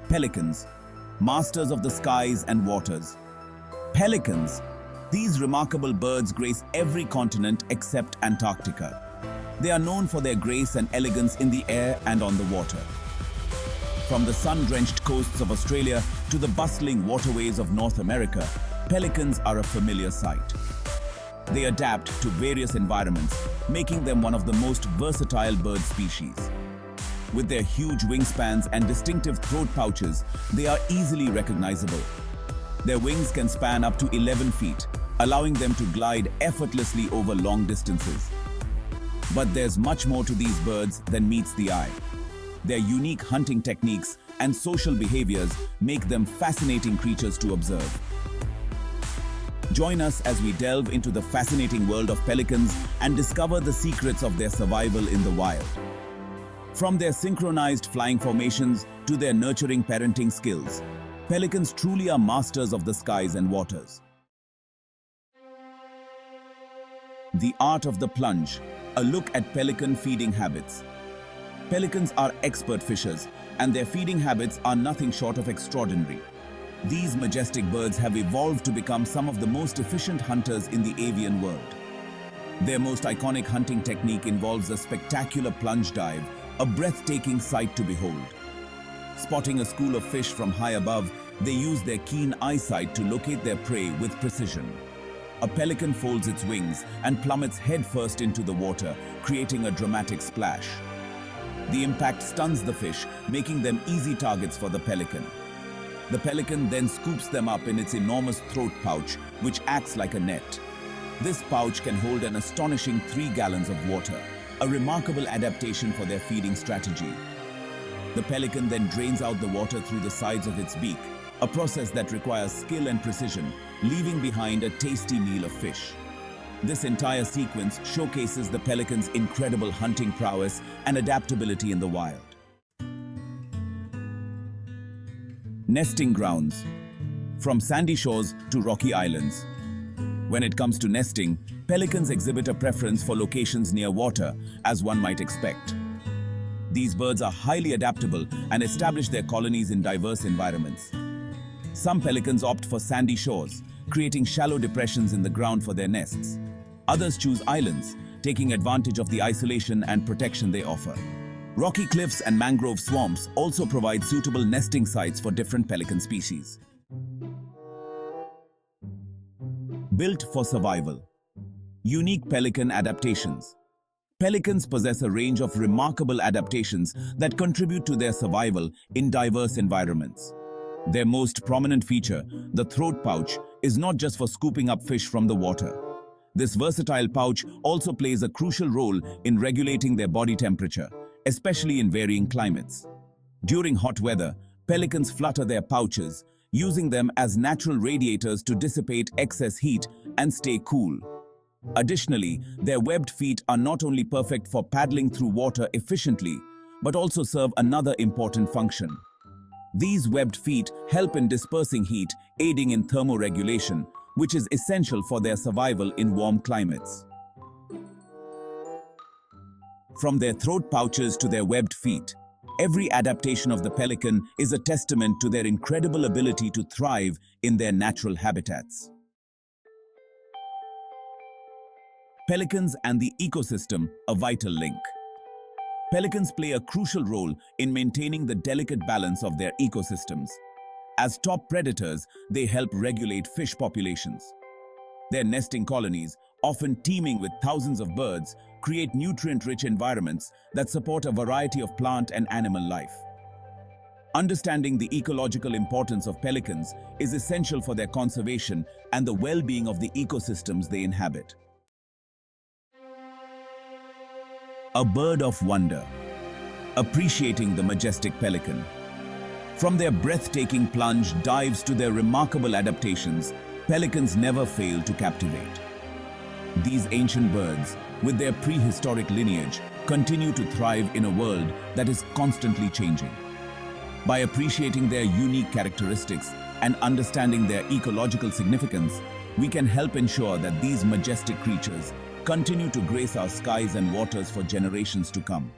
Pelicans, masters of the skies and waters. Pelicans, these remarkable birds grace every continent except Antarctica. They are known for their grace and elegance in the air and on the water. From the sun-drenched coasts of Australia to the bustling waterways of North America, pelicans are a familiar sight. They adapt to various environments, making them one of the most versatile bird species. With their huge wingspans and distinctive throat pouches, they are easily recognizable. Their wings can span up to 11 feet, allowing them to glide effortlessly over long distances. But there's much more to these birds than meets the eye. Their unique hunting techniques and social behaviors make them fascinating creatures to observe. Join us as we delve into the fascinating world of pelicans and discover the secrets of their survival in the wild. From their synchronized flying formations to their nurturing parenting skills, pelicans truly are masters of the skies and waters. The art of the plunge, a look at pelican feeding habits. Pelicans are expert fishers, and their feeding habits are nothing short of extraordinary. These majestic birds have evolved to become some of the most efficient hunters in the avian world. Their most iconic hunting technique involves a spectacular plunge dive, a breathtaking sight to behold. Spotting a school of fish from high above, they use their keen eyesight to locate their prey with precision. A pelican folds its wings and plummets headfirst into the water, creating a dramatic splash. The impact stuns the fish, making them easy targets for the pelican. The pelican then scoops them up in its enormous throat pouch, which acts like a net. This pouch can hold an astonishing 3 gallons of water, a remarkable adaptation for their feeding strategy. The pelican then drains out the water through the sides of its beak, a process that requires skill and precision, leaving behind a tasty meal of fish. This entire sequence showcases the pelican's incredible hunting prowess and adaptability in the wild. Nesting grounds. From sandy shores to rocky islands. When it comes to nesting, pelicans exhibit a preference for locations near water, as one might expect. These birds are highly adaptable and establish their colonies in diverse environments. Some pelicans opt for sandy shores, creating shallow depressions in the ground for their nests. Others choose islands, taking advantage of the isolation and protection they offer. Rocky cliffs and mangrove swamps also provide suitable nesting sites for different pelican species. Built for survival. Unique pelican adaptations. Pelicans possess a range of remarkable adaptations that contribute to their survival in diverse environments. Their most prominent feature, the throat pouch, is not just for scooping up fish from the water. This versatile pouch also plays a crucial role in regulating their body temperature, especially in varying climates. During hot weather, pelicans flutter their pouches, using them as natural radiators to dissipate excess heat and stay cool. Additionally, their webbed feet are not only perfect for paddling through water efficiently, but also serve another important function. These webbed feet help in dispersing heat, aiding in thermoregulation, which is essential for their survival in warm climates. From their throat pouches to their webbed feet, every adaptation of the pelican is a testament to their incredible ability to thrive in their natural habitats. Pelicans and the ecosystem, a vital link. Pelicans play a crucial role in maintaining the delicate balance of their ecosystems. As top predators, they help regulate fish populations. Their nesting colonies, often teeming with thousands of birds, create nutrient-rich environments that support a variety of plant and animal life. Understanding the ecological importance of pelicans is essential for their conservation and the well-being of the ecosystems they inhabit. A bird of wonder. Appreciating the majestic pelican. From their breathtaking plunge dives to their remarkable adaptations, pelicans never fail to captivate. These ancient birds, with their prehistoric lineage, continue to thrive in a world that is constantly changing. By appreciating their unique characteristics and understanding their ecological significance, we can help ensure that these majestic creatures continue to grace our skies and waters for generations to come.